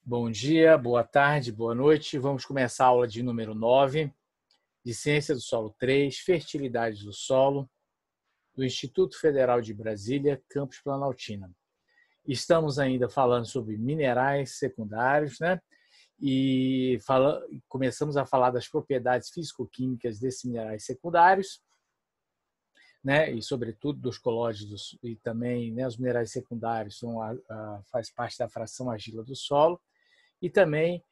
Bom dia, boa tarde, boa noite. Vamos começar a aula de número 9, de Ciência do Solo 3, Fertilidade do Solo, do Instituto Federal de Brasília, Campus Planaltina. Estamos ainda falando sobre minerais secundários, né? E começamos a falar das propriedades físico-químicas desses minerais secundários, né? E, sobretudo, dos colóides e também, né, os minerais secundários faz parte da fração argila do solo. E também,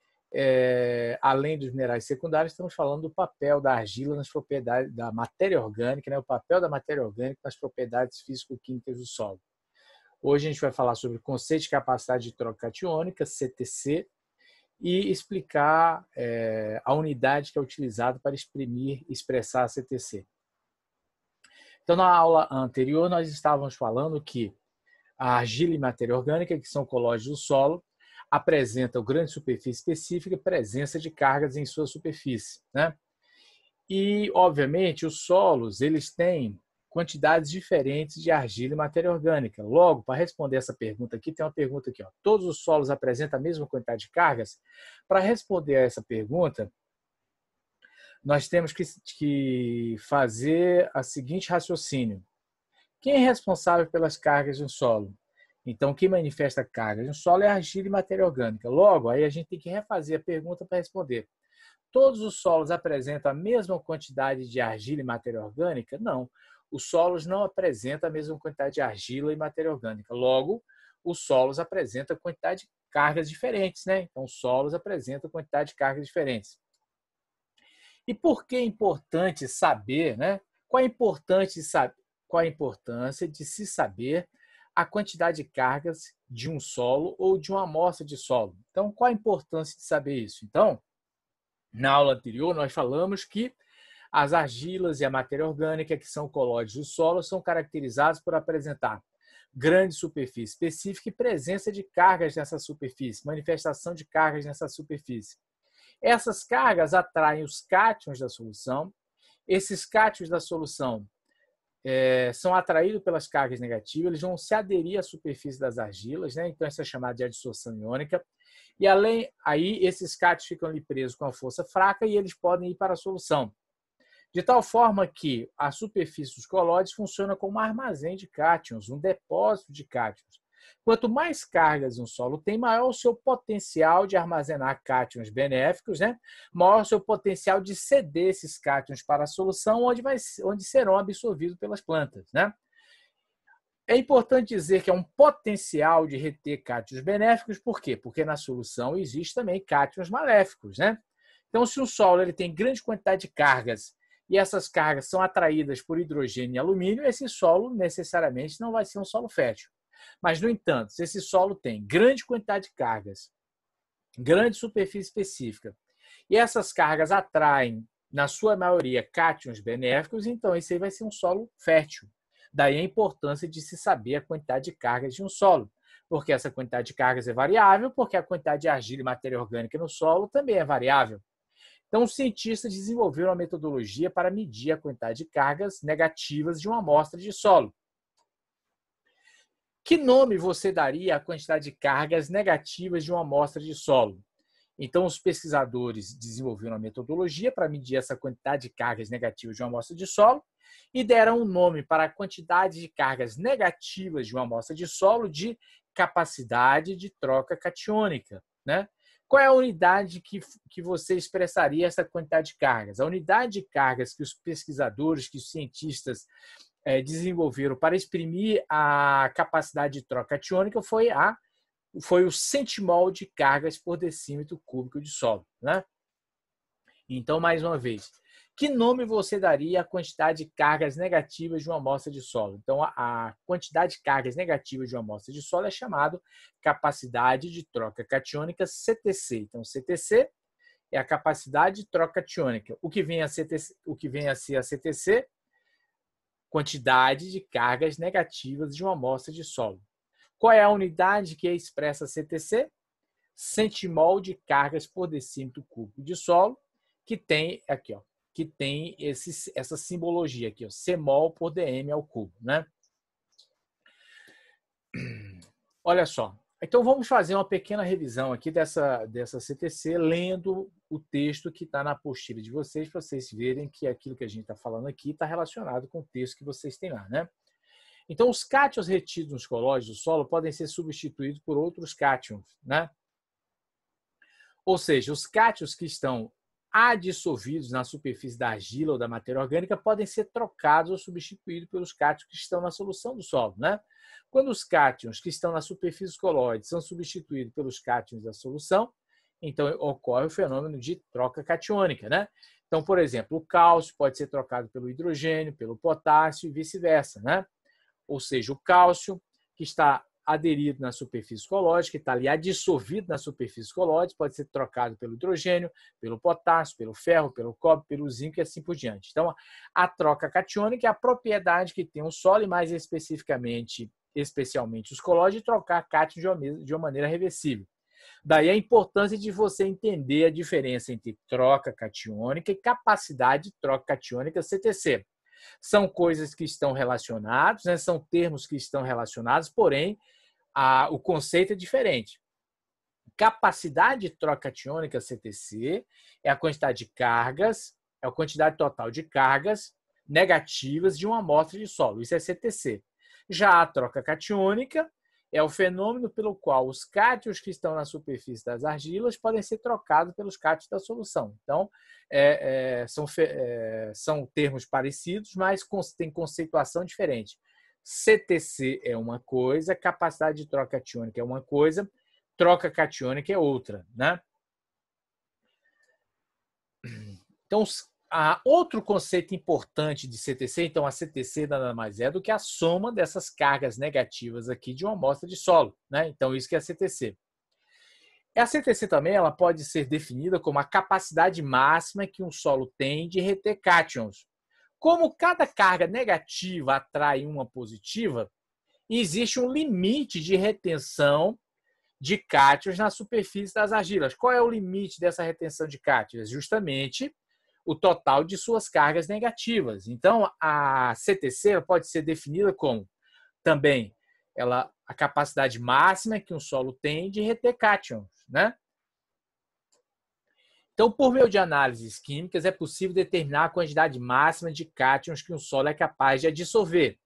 além dos minerais secundários, estamos falando do papel da argila nas propriedades da matéria orgânica, né? O papel da matéria orgânica nas propriedades físico-químicas do solo. Hoje a gente vai falar sobre o conceito de capacidade de troca catiônica, CTC, e explicar a unidade que é utilizada para expressar a CTC. Então, na aula anterior, nós estávamos falando que a argila e matéria orgânica, que são colóides do solo, apresentam grande superfície específica e presença de cargas em sua superfície, né? E, obviamente, os solos eles têm quantidades diferentes de argila e matéria orgânica. Logo, para responder essa pergunta aqui, tem uma pergunta aqui, ó. Todos os solos apresentam a mesma quantidade de cargas? Para responder a essa pergunta, nós temos que fazer o seguinte raciocínio. Quem é responsável pelas cargas no solo? Então, quem manifesta cargas no solo é argila e matéria orgânica. Logo, aí a gente tem que refazer a pergunta para responder. Todos os solos apresentam a mesma quantidade de argila e matéria orgânica? Não. Os solos não apresentam a mesma quantidade de argila e matéria orgânica. Logo, os solos apresentam quantidade de cargas diferentes, né? Então, os solos apresentam quantidade de cargas diferentes. E por que é importante saber, né? Qual a importância de se saber a quantidade de cargas de um solo ou de uma amostra de solo? Então, qual a importância de saber isso? Então, na aula anterior, nós falamos que as argilas e a matéria orgânica, que são colóides do solo, são caracterizados por apresentar grande superfície específica e presença de cargas nessa superfície, manifestação de cargas nessa superfície. Essas cargas atraem os cátions da solução. Esses cátions da solução são atraídos pelas cargas negativas, eles vão se aderir à superfície das argilas, né? Então, isso é chamado de adsorção iônica. E além aí, esses cátions ficam ali presos com a força fraca e eles podem ir para a solução. De tal forma que a superfície dos colóides funciona como um armazém de cátions, um depósito de cátions. Quanto mais cargas um solo tem, maior o seu potencial de armazenar cátions benéficos, né? Maior o seu potencial de ceder esses cátions para a solução, onde serão absorvidos pelas plantas, né? É importante dizer que é um potencial de reter cátions benéficos, por quê? Porque na solução existe também cátions maléficos, né? Então, se o solo ele tem grande quantidade de cargas e essas cargas são atraídas por hidrogênio e alumínio, esse solo necessariamente não vai ser um solo fértil. Mas, no entanto, se esse solo tem grande quantidade de cargas, grande superfície específica, e essas cargas atraem, na sua maioria, cátions benéficos, então esse aí vai ser um solo fértil. Daí a importância de se saber a quantidade de cargas de um solo, porque essa quantidade de cargas é variável, porque a quantidade de argila e matéria orgânica no solo também é variável. Então, os cientistas desenvolveram uma metodologia para medir a quantidade de cargas negativas de uma amostra de solo. Que nome você daria à quantidade de cargas negativas de uma amostra de solo? Então, os pesquisadores desenvolveram uma metodologia para medir essa quantidade de cargas negativas de uma amostra de solo e deram um nome para a quantidade de cargas negativas de uma amostra de solo de capacidade de troca catiônica, né? Qual é a unidade que você expressaria essa quantidade de cargas? A unidade de cargas que os pesquisadores, que os cientistas desenvolveram para exprimir a capacidade de troca catiônica foi o centimol de cargas por decímetro cúbico de solo, né? Então, mais uma vez, que nome você daria à quantidade de cargas negativas de uma amostra de solo? Então, a quantidade de cargas negativas de uma amostra de solo é chamado capacidade de troca catiônica, CTC. Então, CTC é a capacidade de troca catiônica. O que vem a ser a CTC? Quantidade de cargas negativas de uma amostra de solo. Qual é a unidade que expressa a CTC? Centimol de cargas por decímetro cúbico de solo, que tem aqui, ó, que tem essa simbologia aqui, ó, C-mol por dm ao cubo, né? Olha só, Então, vamos fazer uma pequena revisão aqui dessa CTC, lendo o texto que está na apostila de vocês, para vocês verem que aquilo que a gente está falando aqui está relacionado com o texto que vocês têm lá, né? Então, os cátions retidos nos colóides do solo podem ser substituídos por outros cátions, né? Ou seja, os cátions que estão adsorvidos na superfície da argila ou da matéria orgânica podem ser trocados ou substituídos pelos cátions que estão na solução do solo, né? Quando os cátions que estão na superfície dos colóides são substituídos pelos cátions da solução, então ocorre o fenômeno de troca catiônica, né? Então, por exemplo, o cálcio pode ser trocado pelo hidrogênio, pelo potássio e vice-versa, né? Ou seja, o cálcio que está aderido na superfície colóide, que está ali adsorvido na superfície colóide, pode ser trocado pelo hidrogênio, pelo potássio, pelo ferro, pelo cobre, pelo zinco e assim por diante. Então, a troca catiônica é a propriedade que tem o solo e, mais especialmente os colóides, de trocar cátions de uma maneira reversível. Daí a importância de você entender a diferença entre troca catiônica e capacidade de troca catiônica CTC. São coisas que estão relacionadas, né? São termos que estão relacionados, porém, o conceito é diferente. Capacidade de troca catiônica CTC é a quantidade de cargas, é a quantidade total de cargas negativas de uma amostra de solo. Isso é CTC. Já a troca catiônica é o fenômeno pelo qual os cátions que estão na superfície das argilas podem ser trocados pelos cátions da solução. Então, são termos parecidos, mas têm conceituação diferente. CTC é uma coisa, capacidade de troca catiônica é uma coisa, troca catiônica é outra, né? Então, outro conceito importante de CTC, então a CTC nada mais é do que a soma dessas cargas negativas aqui de uma amostra de solo, né? Então, isso que é a CTC. A CTC também ela pode ser definida como a capacidade máxima que um solo tem de reter cátions. Como cada carga negativa atrai uma positiva, existe um limite de retenção de cátions na superfície das argilas. Qual é o limite dessa retenção de cátions? Justamente o total de suas cargas negativas. Então, a CTC pode ser definida como também a capacidade máxima que um solo tem de reter cátions, né? Então, por meio de análises químicas, é possível determinar a quantidade máxima de cátions que um solo é capaz de dissolver.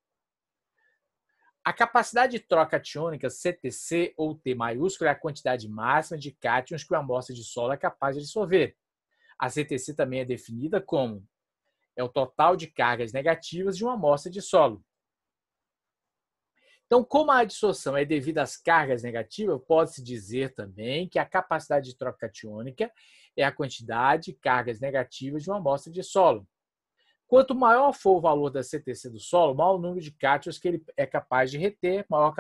A capacidade de troca catiônica, CTC ou T maiúsculo, é a quantidade máxima de cátions que uma amostra de solo é capaz de dissolver. A CTC também é definida como o total de cargas negativas de uma amostra de solo. Então, como a adsorção é devida às cargas negativas, pode-se dizer também que a capacidade de troca catiônica é a quantidade de cargas negativas de uma amostra de solo. Quanto maior for o valor da CTC do solo, maior o número de cátions que ele é capaz de reter, maior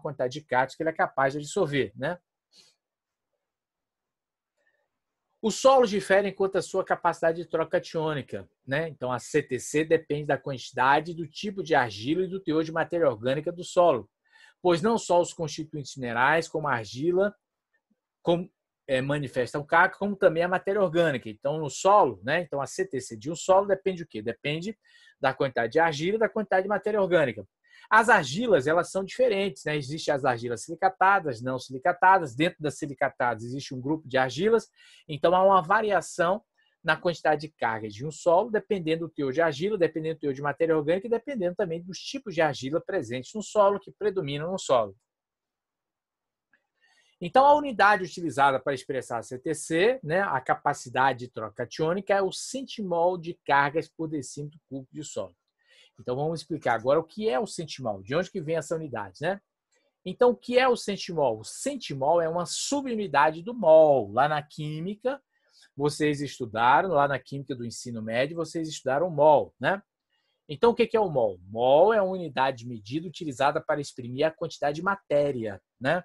quantidade de cátions que ele é capaz de dissolver, né? Os solos diferem quanto à sua capacidade de troca catiônica, né? Então, a CTC depende da quantidade, do tipo de argila e do teor de matéria orgânica do solo, pois não só os constituintes minerais, como a argila, manifestam carga, como também a matéria orgânica. Então, no solo, né? Então, a CTC de um solo depende do quê? Depende da quantidade de argila e da quantidade de matéria orgânica. As argilas, elas são diferentes, né? Existem as argilas silicatadas, não silicatadas. Dentro das silicatadas existe um grupo de argilas. Então, há uma variação na quantidade de carga de um solo, dependendo do teor de argila, dependendo do teor de matéria orgânica e dependendo também dos tipos de argila presentes no solo, que predominam no solo. Então, a unidade utilizada para expressar a CTC, né, a capacidade de troca catiônica, é o centimol de cargas por decímetro cúbico de solo. Então, vamos explicar agora o que é o centimol, de onde que vem essa unidade, né? Então, o que é o centimol? O centimol é uma subunidade do mol. Lá na química, vocês estudaram, lá na química do ensino médio, vocês estudaram o mol, né? Então, o que é o mol? Mol é uma unidade de medida utilizada para exprimir a quantidade de matéria, né?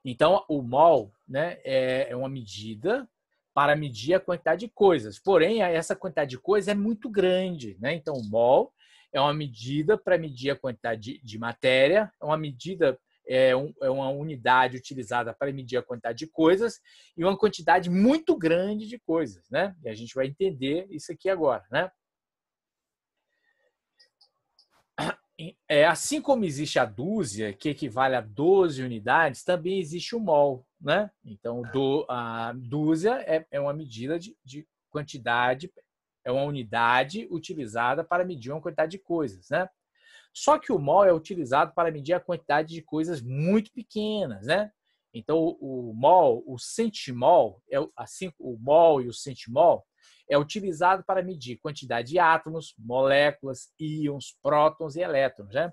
Então, o mol, né, é uma medida para medir a quantidade de coisas. Porém, essa quantidade de coisas é muito grande, né? Então, o mol é uma medida para medir a quantidade de matéria, é uma medida, é uma unidade utilizada para medir a quantidade de coisas e uma quantidade muito grande de coisas, né? E a gente vai entender isso aqui agora, né? Assim como existe a dúzia, que equivale a 12 unidades, também existe o mol, né? Então, a dúzia é uma medida de quantidade, é uma unidade utilizada para medir uma quantidade de coisas, né? Só que o mol é utilizado para medir a quantidade de coisas muito pequenas, né? Então, o mol, o centimol, assim, o mol e o centimol é utilizado para medir quantidade de átomos, moléculas, íons, prótons e elétrons, né?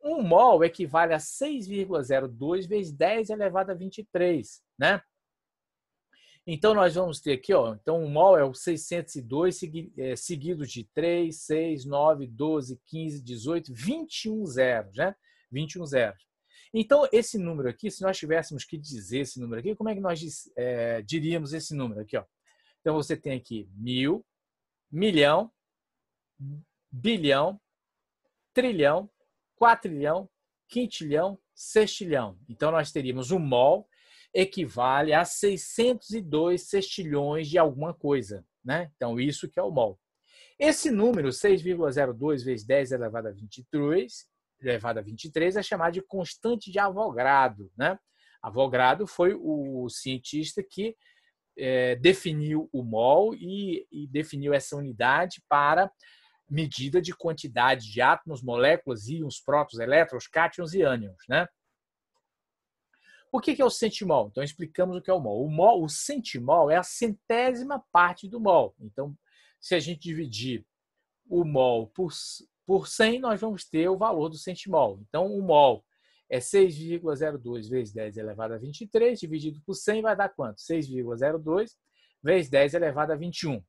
Um mol equivale a 6,02 vezes 10 elevado a 23, né? Então, nós vamos ter aqui, ó, então o mol é o 602, seguido de 3, 6, 9, 12, 15, 18, 21 zeros, né? 21 zeros. Então, esse número aqui, se nós tivéssemos que dizer esse número aqui, como é que nós diríamos esse número aqui, ó? Então, você tem aqui 1000, milhão, bilhão, trilhão, quatrilhão, quintilhão, sextilhão. Então, nós teríamos o mol equivale a 602 sextilhões de alguma coisa, né? Então, isso que é o mol. Esse número, 6,02 vezes 10 elevado a 23, é chamado de constante de Avogadro, né? Avogadro foi o cientista que definiu o mol e definiu essa unidade para medida de quantidade de átomos, moléculas, íons, prótons, elétrons, cátions e ânions, né? O que é o centimol? Então, explicamos o que é o mol. O centimol é a centésima parte do mol. Então, se a gente dividir o mol por 100, nós vamos ter o valor do centimol. Então, o mol é 6,02 vezes 10 elevado a 23, dividido por 100 vai dar quanto? 6,02 vezes 10 elevado a 21.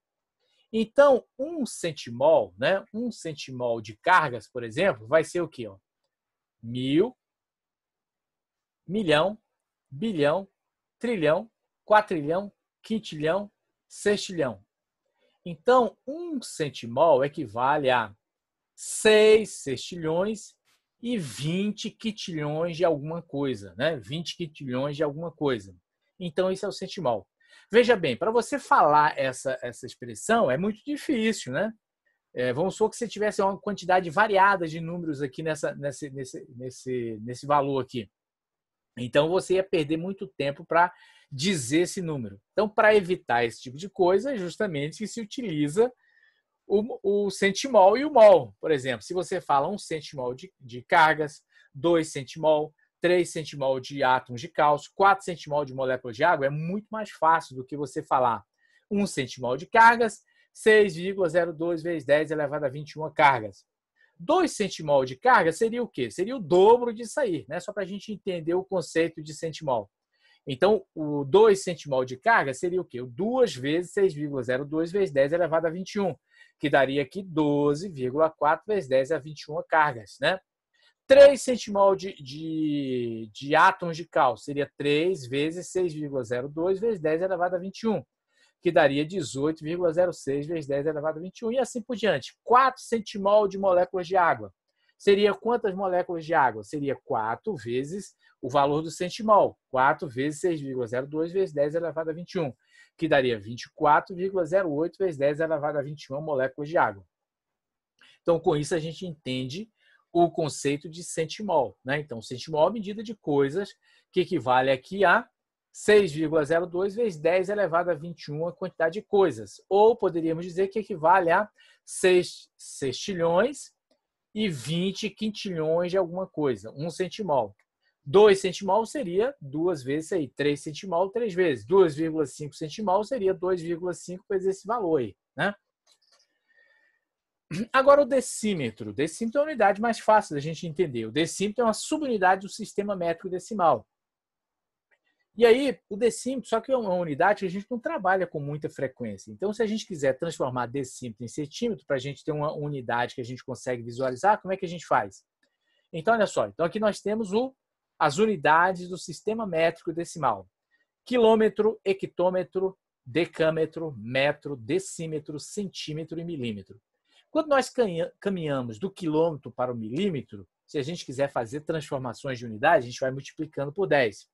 Então, um centimol, né? Um centimol de cargas, por exemplo, vai ser o quê? 1000, milhão, bilhão, trilhão, quatrilhão, quintilhão, sextilhão. Então, um centimol equivale a 6 sextilhões e 20 quintilhões de alguma coisa, né? 20 quintilhões de alguma coisa. Então, isso é o centimol. Veja bem, para você falar essa expressão é muito difícil, né? Vamos supor que você tivesse uma quantidade variada de números aqui nesse valor aqui. Então, você ia perder muito tempo para dizer esse número. Então, para evitar esse tipo de coisa, justamente que se utiliza o centimol e o mol. Por exemplo, se você fala 1 centimol de cargas, 2 centimol, 3 centimol de átomos de cálcio, 4 centimol de moléculas de água, é muito mais fácil do que você falar 1 centimol de cargas, 6,02 vezes 10 elevado a 21 cargas. 2 centimol de carga seria o quê? Seria o dobro disso aí, né? Só para a gente entender o conceito de centimol. Então, o 2 centimol de carga seria o quê? 2 vezes 6,02 vezes 10 elevado a 21, que daria aqui 12,4 vezes 10 a 21 cargas, né? 3 centimol de átomos de cálcio seria 3 vezes 6,02 vezes 10 elevado a 21, que daria 18,06 vezes 10 elevado a 21, e assim por diante. 4 centimol de moléculas de água. Seria quantas moléculas de água? Seria 4 vezes o valor do centimol. 4 vezes 6,02 vezes 10 elevado a 21, que daria 24,08 vezes 10 elevado a 21 moléculas de água. Então, com isso, a gente entende o conceito de centimol, né? Então, centimol é a medida de coisas que equivale aqui a 6,02 vezes 10 elevado a 21 a quantidade de coisas. Ou poderíamos dizer que equivale a 6 sextilhões e 20 quintilhões de alguma coisa, 1 centimol. 2 centimol seria 2 vezes aí, 3 centimol 3 vezes. 2,5 centimol seria 2,5 vezes esse valor aí, né? Agora o decímetro. O decímetro é a unidade mais fácil da gente entender. O decímetro é uma subunidade do sistema métrico decimal. E aí, o decímetro, só que é uma unidade que a gente não trabalha com muita frequência. Então, se a gente quiser transformar decímetro em centímetro, para a gente ter uma unidade que a gente consegue visualizar, como é que a gente faz? Então, olha só. Então, aqui nós temos as unidades do sistema métrico decimal. Quilômetro, hectômetro, decâmetro, metro, decímetro, centímetro e milímetro. Quando nós caminhamos do quilômetro para o milímetro, se a gente quiser fazer transformações de unidade, a gente vai multiplicando por 10.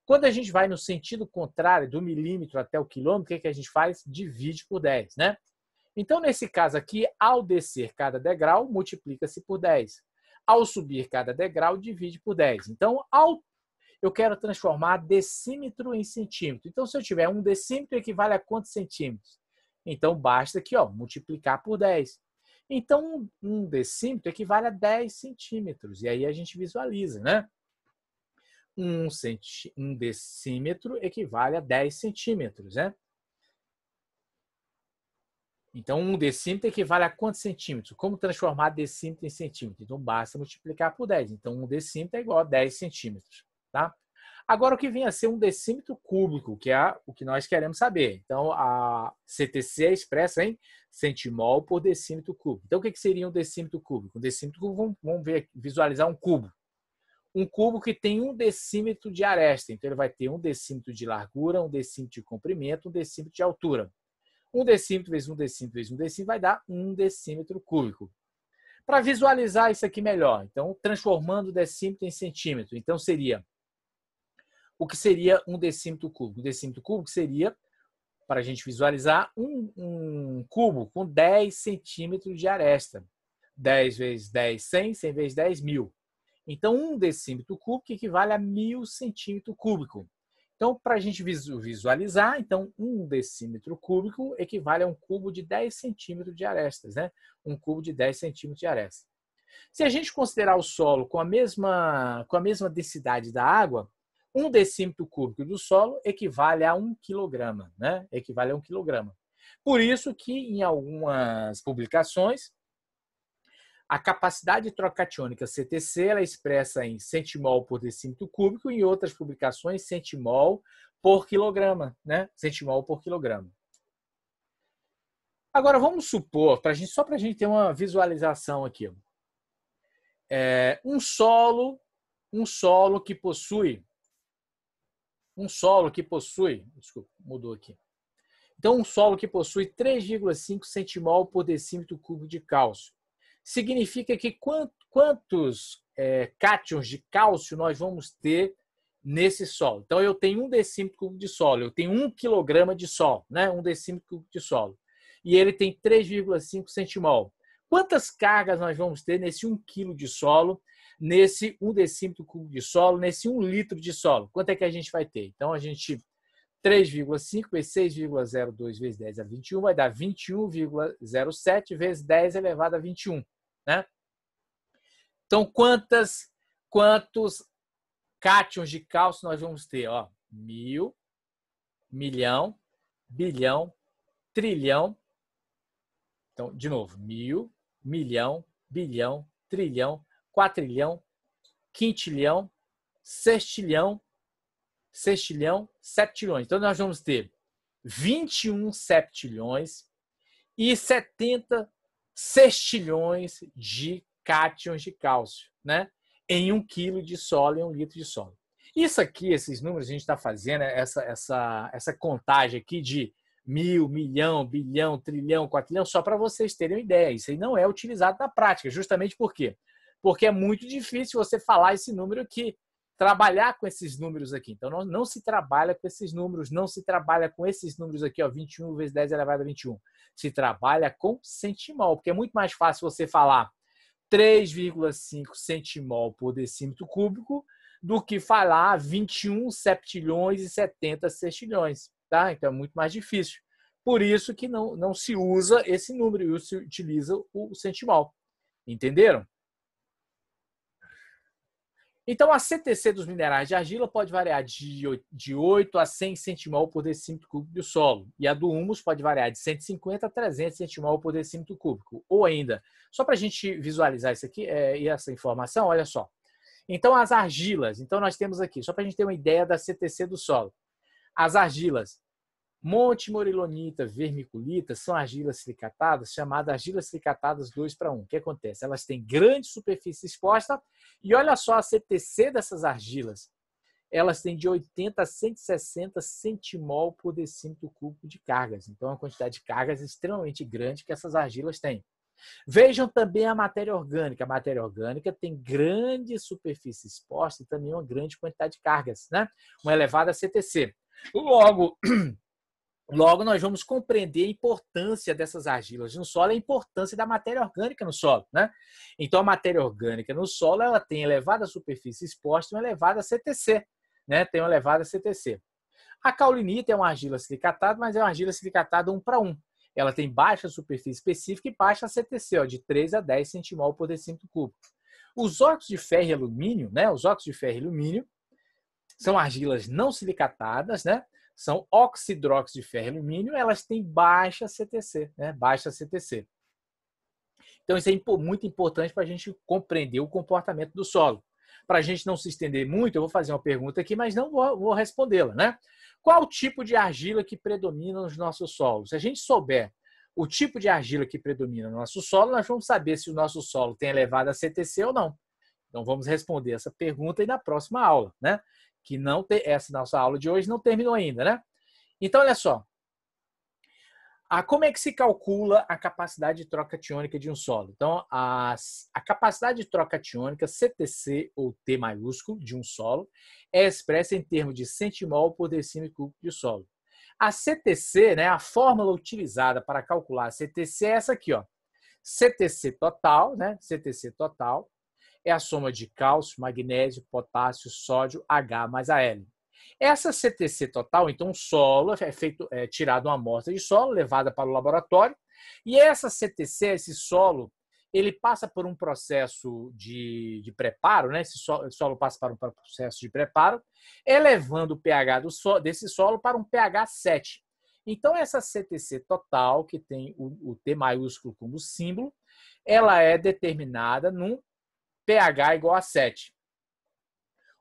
Quando a gente vai no sentido contrário, do milímetro até o quilômetro, o que a gente faz? Divide por 10, né? Então, nesse caso aqui, ao descer cada degrau, multiplica-se por 10. Ao subir cada degrau, divide por 10. Então, eu quero transformar decímetro em centímetro. Então, se eu tiver 1 decímetro, equivale a quantos centímetros? Então, basta aqui, multiplicar por 10. Então, 1 decímetro equivale a 10 centímetros. E aí a gente visualiza, né? 1 decímetro equivale a 10 centímetros, né? Então, 1 decímetro equivale a quantos centímetros? Como transformar decímetro em centímetro? Então, basta multiplicar por 10. Então, 1 decímetro é igual a 10 centímetros. Tá? Agora, o que vem a ser um decímetro cúbico, que é o que nós queremos saber. Então, a CTC é expressa em centimol por decímetro cúbico. Então, o que seria um decímetro cúbico? Um decímetro cúbico, vamos visualizar um cubo. Um cubo que tem 1 decímetro de aresta. Então, ele vai ter 1 decímetro de largura, 1 decímetro de comprimento, 1 decímetro de altura. 1 decímetro vezes 1 decímetro vezes 1 decímetro vai dar 1 decímetro cúbico. Para visualizar isso aqui melhor, então, transformando decímetro em centímetro, então seria, o que seria 1 decímetro cúbico? 1 decímetro cúbico seria, para a gente visualizar, um cubo com 10 centímetros de aresta. 10 vezes 10, 100, 100 vezes 10, 1000. Então, 1 decímetro cúbico equivale a 1000 centímetro cúbico. Então, para a gente visualizar, então, 1 decímetro cúbico equivale a um cubo de 10 centímetros de arestas, né? Um cubo de 10 centímetros de aresta. Se a gente considerar o solo com a mesma densidade da água, 1 decímetro cúbico do solo equivale a 1 quilograma, né? Equivale a 1 quilograma. Por isso que, em algumas publicações, a capacidade trocatiônica CTC ela é expressa em centimol por decímetro cúbico, e em outras publicações, centimol por quilograma, né? Centimol por quilograma. Agora, vamos supor, só para a gente ter uma visualização aqui, um solo que possui, desculpa, mudou aqui. Então, um solo que possui 3,5 centimol por decímetro cúbico de cálcio. Significa que quantos cátions de cálcio nós vamos ter nesse solo? Então, eu tenho 1 decímetro cúbico de solo, eu tenho 1 quilograma de solo, né? 1 decímetro cúbico de solo. E ele tem 3,5 centimol. Quantas cargas nós vamos ter nesse 1 quilo de solo, nesse 1 decímetro cúbico de solo, nesse 1 litro de solo? Quanto é que a gente vai ter? Então, a gente 3,5 vezes 6,02 vezes 10 a 21 vai dar 21,07 vezes 10 elevado a 21. Né? Então, quantos cátions de cálcio nós vamos ter? 1000, milhão, bilhão, trilhão. Então, de novo, 1000, milhão, bilhão, trilhão, quatrilhão, quintilhão, sextilhão, septilhões. Então, nós vamos ter 21 septilhões e 70 sextilhões de cátions de cálcio, né? Em 1 quilo de solo e 1 litro de solo. Isso aqui, esses números, a gente está fazendo essa contagem aqui de 1000, milhão, bilhão, trilhão, quatrilhão, só para vocês terem uma ideia. Isso aí não é utilizado na prática. Justamente por quê? Porque é muito difícil você falar esse número aqui, trabalhar com esses números aqui. Então, não se trabalha com esses números, não se trabalha com esses números aqui, 21 vezes 10 elevado a 21. Se trabalha com centimol, porque é muito mais fácil você falar 3,5 centimol por decímetro cúbico do que falar 21 septilhões e 70 sextilhões. Tá? Então, é muito mais difícil. Por isso que não se usa esse número, e se utiliza o centimol. Entenderam? Então, a CTC dos minerais de argila pode variar de 8 a 100 centimol por decímetro cúbico do solo. E a do humus pode variar de 150 a 300 centimol por decímetro cúbico. Ou ainda, só para a gente visualizar isso aqui e essa informação, olha só. Então, as argilas. Então, nós temos aqui, só para a gente ter uma ideia da CTC do solo. As argilas Monte Morilonita, vermiculita, são argilas silicatadas, chamadas argilas silicatadas 2:1. O que acontece? Elas têm grande superfície exposta e olha só a CTC dessas argilas. Elas têm de 80 a 160 centimol por decímetro cúbico de cargas. Então, é uma quantidade de cargas extremamente grande que essas argilas têm. Vejam também a matéria orgânica. A matéria orgânica tem grande superfície exposta e também uma grande quantidade de cargas, né? Uma elevada CTC. Logo, Logo, nós vamos compreender a importância dessas argilas no solo e a importância da matéria orgânica no solo, né? Então, a matéria orgânica no solo, ela tem elevada superfície exposta e uma elevada CTC, né? Tem uma elevada CTC. A caulinita é uma argila silicatada, mas é uma argila silicatada 1 para 1. Ela tem baixa superfície específica e baixa CTC, ó, de 3 a 10 centimol por decímetro cúbico. Os óxidos de ferro e alumínio, né? Os óxidos de ferro e alumínio são argilas não silicatadas, né? São oxidróxido de ferro e alumínio, elas têm baixa CTC, né? Baixa CTC. Então, isso é muito importante para a gente compreender o comportamento do solo. Para a gente não se estender muito, eu vou fazer uma pergunta aqui, mas não vou respondê-la, né? Qual o tipo de argila que predomina nos nossos solos? Se a gente souber o tipo de argila que predomina no nosso solo, nós vamos saber se o nosso solo tem elevada CTC ou não. Então, vamos responder essa pergunta aí na próxima aula, né? Que não tem, essa nossa aula de hoje não terminou ainda, né? Então, olha só. Como é que se calcula a capacidade de troca atiônica de um solo? Então, a capacidade de troca atiônica, CTC ou T maiúsculo, de um solo, é expressa em termos de centimol por decímetro cúbico de solo. A CTC, né, a fórmula utilizada para calcular a CTC é essa aqui, ó. CTC total, né? CTC total é a soma de cálcio, magnésio, potássio, sódio, H mais Al. Essa CTC total, então, o solo é tirado uma amostra de solo, levada para o laboratório, e essa CTC, esse solo, ele passa por um processo de preparo, né? Esse solo passa por um processo de preparo, elevando o pH desse solo para um pH 7. Então, essa CTC total, que tem o T maiúsculo como símbolo, ela é determinada num pH igual a 7.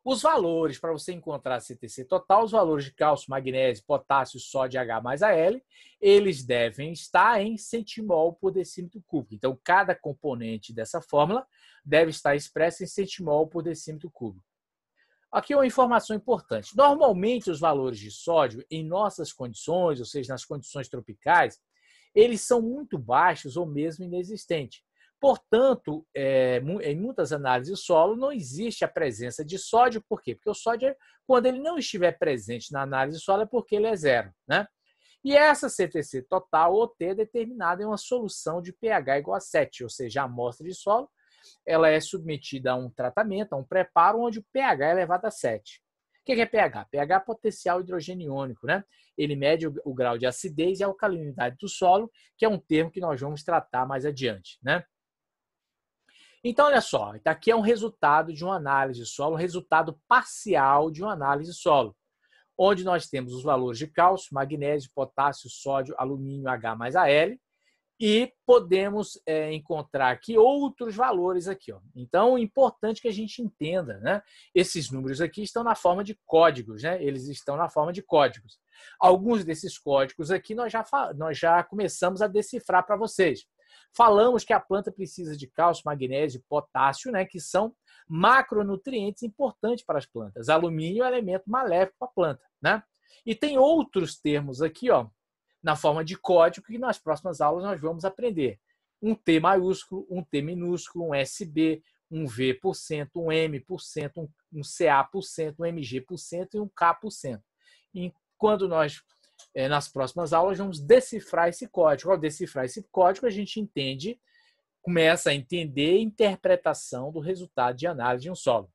Os valores, para você encontrar a CTC total, os valores de cálcio, magnésio, potássio, sódio, H mais Al, eles devem estar em centimol por decímetro cúbico. Então, cada componente dessa fórmula deve estar expresso em centimol por decímetro cúbico. Aqui uma informação importante. Normalmente, os valores de sódio, em nossas condições, ou seja, nas condições tropicais, eles são muito baixos ou mesmo inexistentes. Portanto, em muitas análises de solo, não existe a presença de sódio. Por quê? Porque o sódio, quando ele não estiver presente na análise de solo, é porque ele é zero, né? E essa CTC total, ou T, é determinada em uma solução de pH igual a 7, ou seja, a amostra de solo, ela é submetida a um tratamento, a um preparo, onde o pH é elevado a 7. O que é pH? pH é potencial hidrogênio iônico, né? Ele mede o grau de acidez e alcalinidade do solo, que é um termo que nós vamos tratar mais adiante, né? Então, olha só, aqui é um resultado de uma análise de solo, um resultado parcial de uma análise de solo, onde nós temos os valores de cálcio, magnésio, potássio, sódio, alumínio, H mais Al, e podemos encontrar aqui outros valores aqui, ó. Então, é importante que a gente entenda, né? Esses números aqui estão na forma de códigos, né? Eles estão na forma de códigos. Alguns desses códigos aqui nós já começamos a decifrar para vocês. Falamos que a planta precisa de cálcio, magnésio e potássio, né, que são macronutrientes importantes para as plantas. Alumínio é um elemento maléfico para a planta, né? E tem outros termos aqui, ó, na forma de código, que nas próximas aulas nós vamos aprender. Um T maiúsculo, um T minúsculo, um SB, um V%, um M%, um CA%, um MG% e um K%. E quando nós nas próximas aulas, vamos decifrar esse código. Ao decifrar esse código, a gente começa a entender a interpretação do resultado de análise de um solo.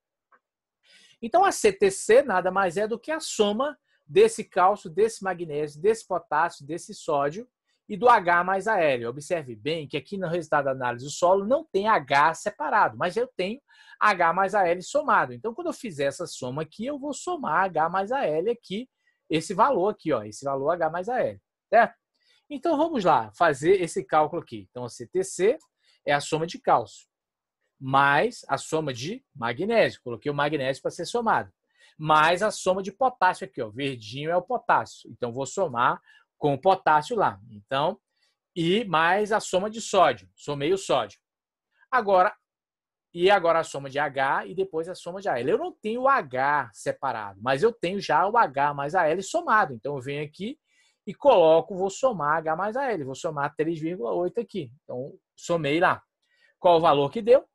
Então, a CTC nada mais é do que a soma desse cálcio, desse magnésio, desse potássio, desse sódio e do H mais Al. Observe bem que aqui no resultado da análise do solo não tem H separado, mas eu tenho H mais Al somado. Então, quando eu fizer essa soma aqui, eu vou somar H mais Al aqui, esse valor aqui, ó, esse valor H mais Al, certo? Então, vamos lá, fazer esse cálculo aqui. Então, a CTC é a soma de cálcio, mais a soma de magnésio. Coloquei o magnésio para ser somado. Mais a soma de potássio aqui, ó, verdinho é o potássio. Então, vou somar com o potássio lá. Então, e mais a soma de sódio. Somei o sódio. Agora a soma de H e depois a soma de Al. Eu não tenho o H separado, mas eu tenho já o H mais Al somado. Então, eu venho aqui e vou somar H mais Al. Vou somar 3,8 aqui. Então, somei lá. Qual o valor que deu?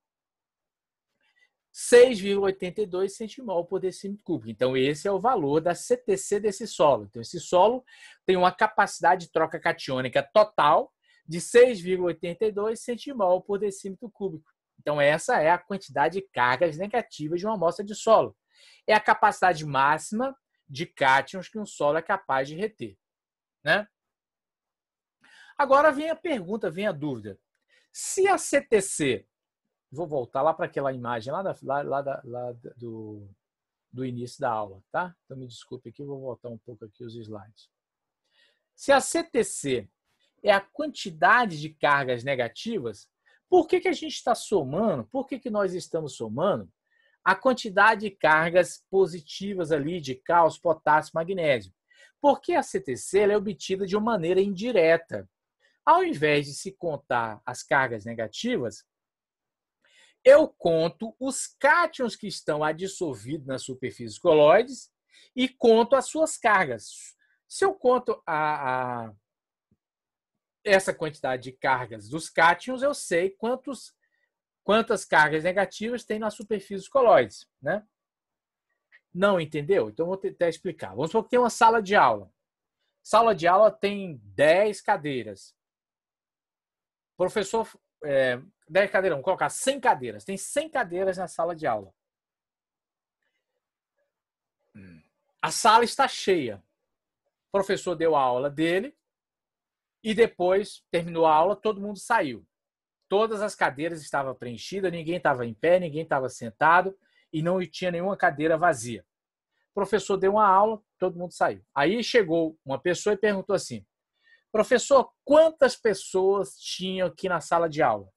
6,82 centimol por decímetro cúbico. Então, esse é o valor da CTC desse solo. Então, esse solo tem uma capacidade de troca catiônica total de 6,82 centimol por decímetro cúbico. Então, essa é a quantidade de cargas negativas de uma amostra de solo. É a capacidade máxima de cátions que um solo é capaz de reter, né? Agora vem a pergunta, vem a dúvida. Se a CTC, vou voltar lá para aquela imagem lá do início da aula, tá? Então me desculpe aqui, vou voltar um pouco aqui os slides. Se a CTC é a quantidade de cargas negativas, por que a gente está somando? Por que nós estamos somando a quantidade de cargas positivas ali de cálcio, potássio, magnésio? Porque a CTC ela é obtida de uma maneira indireta. Ao invés de se contar as cargas negativas, eu conto os cátions que estão adsorvidos nas superfícies coloides e conto as suas cargas. Se eu conto essa quantidade de cargas dos cátions, eu sei quantas cargas negativas tem nas superfícies coloides, né? Não entendeu? Então, vou tentar explicar. Vamos supor que tem uma sala de aula. Sala de aula tem 10 cadeiras. Professor, 10 cadeiras, vamos colocar 100 cadeiras. Tem 100 cadeiras na sala de aula. A sala está cheia. O professor deu a aula dele e depois terminou a aula, todo mundo saiu. Todas as cadeiras estavam preenchidas, ninguém estava em pé, ninguém estava sentado e não tinha nenhuma cadeira vazia. O professor deu uma aula, todo mundo saiu. Aí chegou uma pessoa e perguntou assim: professor, quantas pessoas tinham aqui na sala de aula?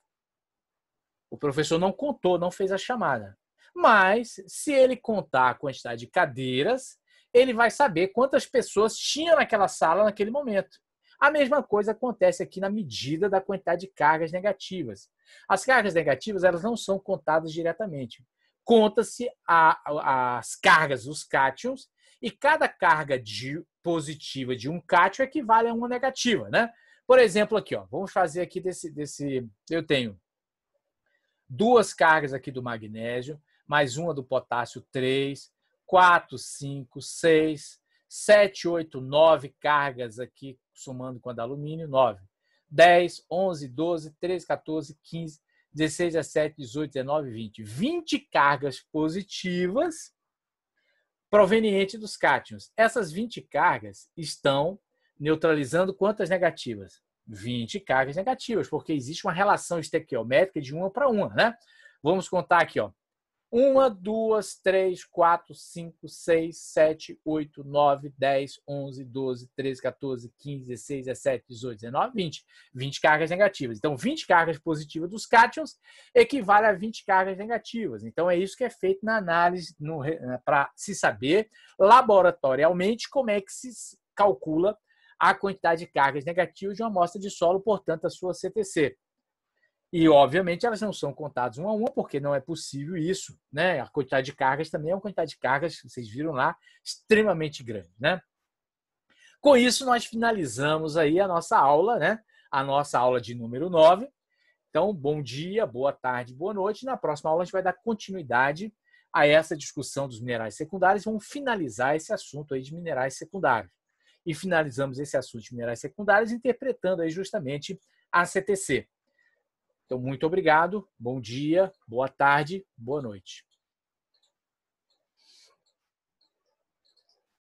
O professor não contou, não fez a chamada. Mas, se ele contar a quantidade de cadeiras, ele vai saber quantas pessoas tinham naquela sala naquele momento. A mesma coisa acontece aqui na medida da quantidade de cargas negativas. As cargas negativas elas não são contadas diretamente. Conta-se as cargas dos cátions e cada carga positiva de um cátion equivale a uma negativa, né? Por exemplo, aqui, ó, vamos fazer aqui eu tenho 2 cargas aqui do magnésio, mais uma do potássio 3, 4, 5, 6, 7, 8, 9 cargas aqui, somando com a do alumínio, 9. 10, 11, 12, 13, 14, 15, 16, 17, 18, 19, 20. 20 cargas positivas provenientes dos cátions. Essas 20 cargas estão neutralizando quantas negativas? 20 cargas negativas, porque existe uma relação estequiométrica de uma para uma, né? Vamos contar aqui, ó. 1, 2, 3, 4, 5, 6, 7, 8, 9, 10, 11, 12, 13, 14, 15, 16, 17, 18, 19, 20. 20 cargas negativas. Então, 20 cargas positivas dos cátions equivale a 20 cargas negativas. Então, é isso que é feito na análise para se saber laboratorialmente como é que se calcula a quantidade de cargas negativas de uma amostra de solo, portanto, a sua CTC. E, obviamente, elas não são contadas uma a uma, porque não é possível isso, né? A quantidade de cargas também é uma quantidade de cargas, vocês viram lá, extremamente grande, né? Com isso, nós finalizamos aí a nossa aula, né? A nossa aula de número 9. Então, bom dia, boa tarde, boa noite. Na próxima aula, a gente vai dar continuidade a essa discussão dos minerais secundários. Vamos finalizar esse assunto aí de minerais secundários. E finalizamos esse assunto de minerais secundários interpretando aí justamente a CTC. Então, muito obrigado, bom dia, boa tarde, boa noite.